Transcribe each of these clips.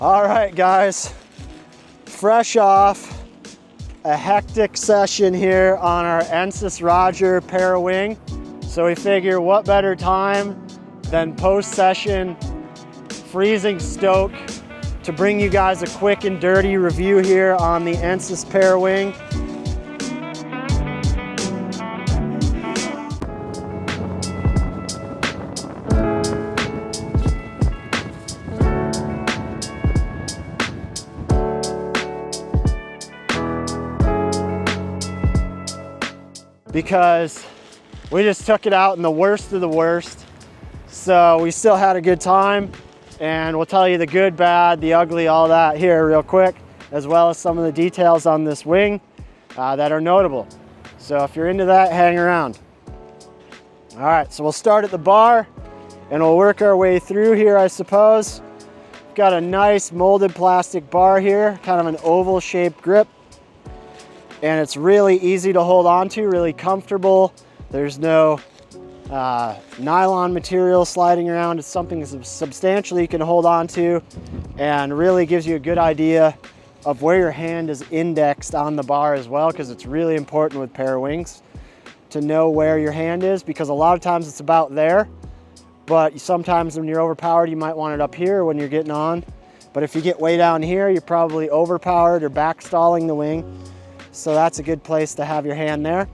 All right, guys, fresh off a hectic session here on our Ensis Roger Parawing. So we figure what better time than post-session freezing stoke to bring you guys a quick and dirty review here on the Ensis Parawing. Because we just took it out in the worst of the worst. So we still had a good time, and we'll tell you the good, bad, the ugly, all that here real quick, as well as some of the details on this wing that are notable. So if you're into that, hang around. All right, so we'll start at the bar and we'll work our way through here, I suppose. We've got a nice molded plastic bar here, kind of an oval shaped grip. And it's really easy to hold on to, really comfortable. There's no nylon material sliding around. It's something substantial you can hold on to, and really gives you a good idea of where your hand is indexed on the bar as well, because it's really important with Parawings to know where your hand is, because a lot of times it's about there, but sometimes when you're overpowered, you might want it up here when you're getting on. But if you get way down here, you're probably overpowered or backstalling the wing. So that's a good place to have your hand there.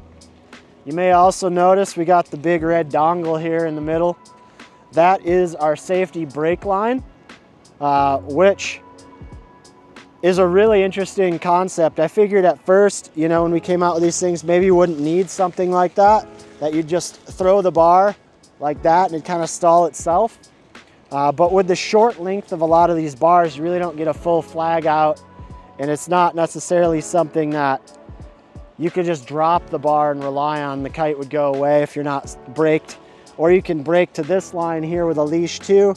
You may also notice we got the big red dongle here in the middle. That is our safety brake line, which is a really interesting concept. I figured at first, you know, when we came out with these things, maybe you wouldn't need something like that, that you just throw the bar like that and it kind of stall itself. But with the short length of a lot of these bars, you really don't get a full flag out. And it's not necessarily something that you could just drop the bar and rely on. The kite would go away if you're not braked. Or you can brake to this line here with a leash too,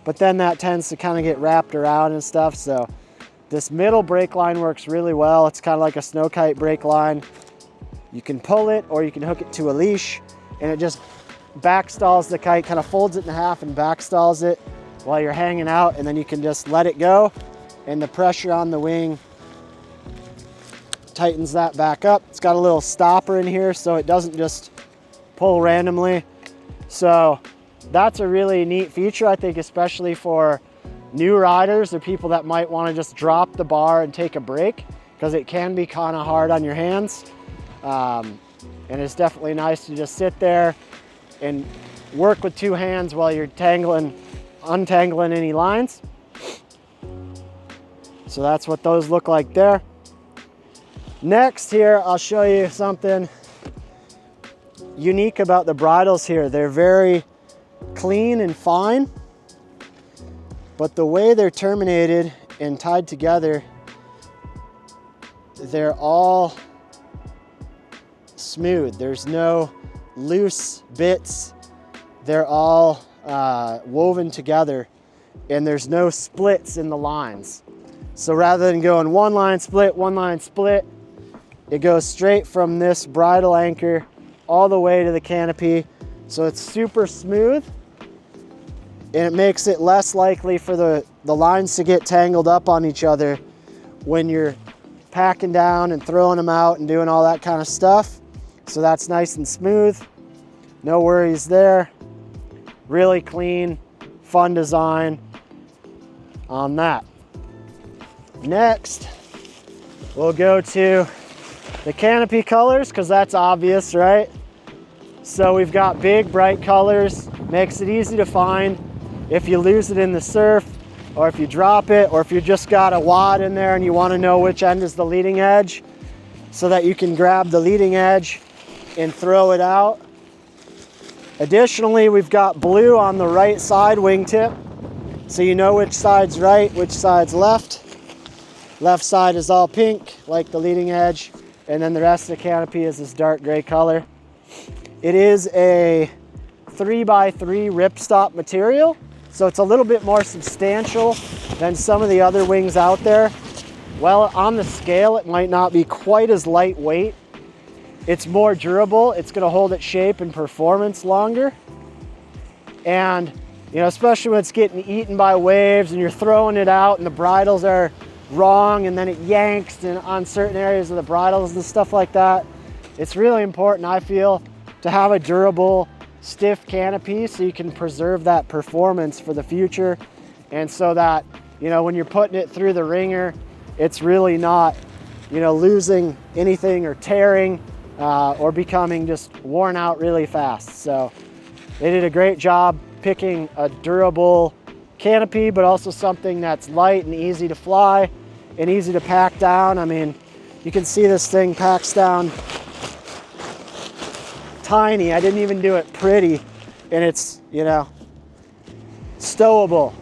but then that tends to kind of get wrapped around and stuff. So this middle brake line works really well. It's kind of like a snow kite brake line. You can pull it or you can hook it to a leash, and it just backstalls the kite, kind of folds it in half and backstalls it while you're hanging out, and then you can just let it go. And the pressure on the wing tightens that back up. It's got a little stopper in here so it doesn't just pull randomly. So that's a really neat feature, I think, especially for new riders or people that might want to just drop the bar and take a break, because it can be kind of hard on your hands. And it's definitely nice to just sit there and work with two hands while you're untangling any lines. So that's what those look like there. Next here, I'll show you something unique about the bridles here. They're very clean and fine, but the way they're terminated and tied together, they're all smooth. There's no loose bits. They're all woven together, and there's no splits in the lines. So rather than going one line split, it goes straight from this bridle anchor all the way to the canopy. So it's super smooth, and it makes it less likely for the lines to get tangled up on each other when you're packing down and throwing them out and doing all that kind of stuff. So that's nice and smooth. No worries there. Really clean, fun design on that. Next, we'll go to the canopy colors, because that's obvious, right? So we've got big, bright colors. Makes it easy to find if you lose it in the surf, or if you drop it, or if you just got a wad in there and you want to know which end is the leading edge, so that you can grab the leading edge and throw it out. Additionally, we've got blue on the right side wingtip, so you know which side's right, which side's left. Left side is all pink, like the leading edge, and then the rest of the canopy is this dark gray color. It is a 3x3 ripstop material, so it's a little bit more substantial than some of the other wings out there. Well, on the scale, it might not be quite as lightweight. It's more durable. It's going to hold its shape and performance longer. And You know, especially when it's getting eaten by waves and you're throwing it out and the bridles are wrong and then it yanks on certain areas of the bridles and stuff like that. It's really important, I feel, to have a durable, stiff canopy so you can preserve that performance for the future, and so that, you know, when you're putting it through the ringer, it's really not, you know, losing anything or tearing or becoming just worn out really fast. So they did a great job picking a durable canopy, but also something that's light and easy to fly and easy to pack down. I mean, you can see this thing packs down tiny. I didn't even do it pretty, and it's, you know, stowable.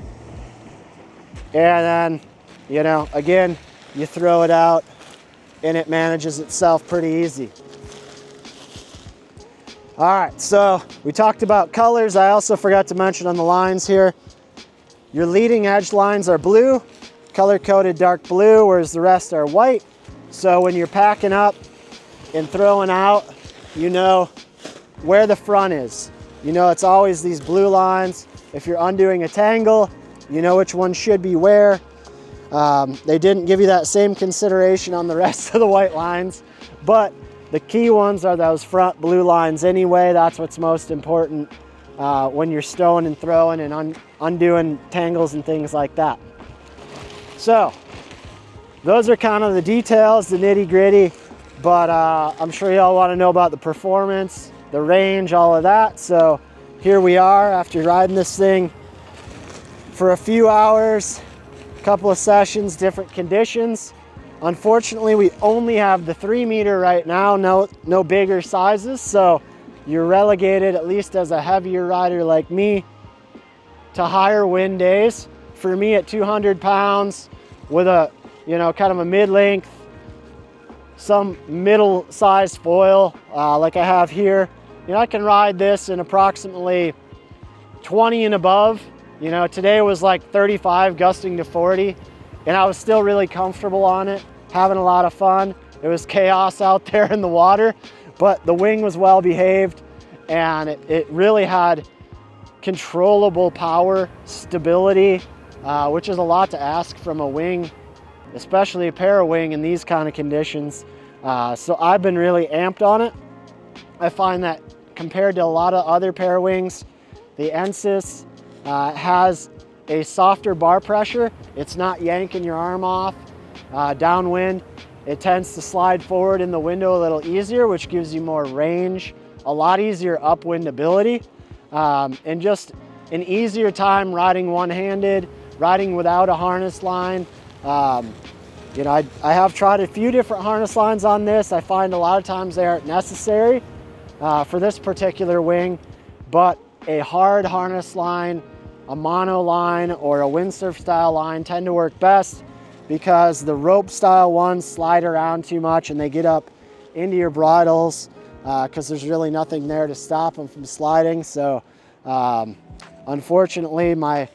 And then, you know, again, you throw it out and it manages itself pretty easy. All right, so we talked about colors. I also forgot to mention on the lines here, your leading edge lines are blue, color-coded dark blue, whereas the rest are white. So when you're packing up and throwing out, you know where the front is. You know it's always these blue lines. If you're undoing a tangle, you know which one should be where. They didn't give you that same consideration on the rest of the white lines, but the key ones are those front blue lines anyway. That's what's most important when you're stowing and throwing and undoing tangles and things like that. So those are kind of the details, the nitty gritty, but I'm sure y'all want to know about the performance, the range, all of that. So here we are after riding this thing for a few hours, a couple of sessions, different conditions. Unfortunately, we only have the 3 meter right now, no bigger sizes. So you're relegated, at least as a heavier rider like me, to higher wind days. For me at 200 pounds with a, you know, kind of a mid-length, some middle-sized foil like I have here, you know, I can ride this in approximately 20 and above. You know, today was like 35, gusting to 40, and I was still really comfortable on it, having a lot of fun. It was chaos out there in the water, but the wing was well behaved, and it really had controllable power, stability, which is a lot to ask from a wing, especially a Parawing in these kind of conditions. So I've been really amped on it. I find that compared to a lot of other Parawings, the Ensis has a softer bar pressure. It's not yanking your arm off. Downwind, it tends to slide forward in the window a little easier, which gives you more range, a lot easier upwind ability, and just an easier time riding one-handed, riding without a harness line. You know, I have tried a few different harness lines on this. I find a lot of times they aren't necessary for this particular wing, but a hard harness line, a mono line, or a windsurf style line tend to work best because the rope style ones slide around too much and they get up into your bridles because there's really nothing there to stop them from sliding. So unfortunately, my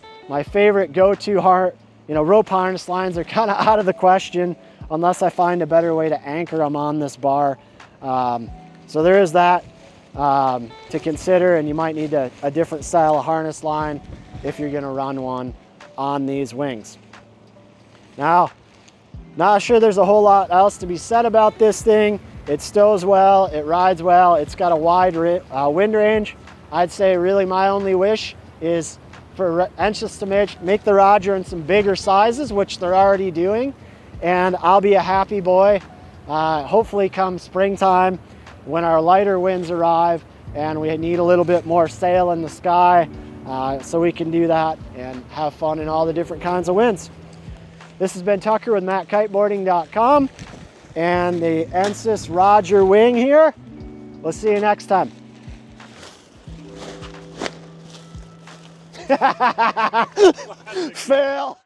favorite go-to rope harness lines are kind of out of the question unless I find a better way to anchor them on this bar. So there is that to consider, and you might need a different style of harness line if you're gonna run one on these wings. Now, not sure there's a whole lot else to be said about this thing. It stows well, it rides well, it's got a wide wind range. I'd say really my only wish is for Ensis to make the Roger in some bigger sizes, which they're already doing, and I'll be a happy boy. Hopefully come springtime when our lighter winds arrive and we need a little bit more sail in the sky, so we can do that and have fun in all the different kinds of winds. This has been Tucker with MACkiteboarding.com and the Ensis Roger wing here. We'll see you next time. Fail.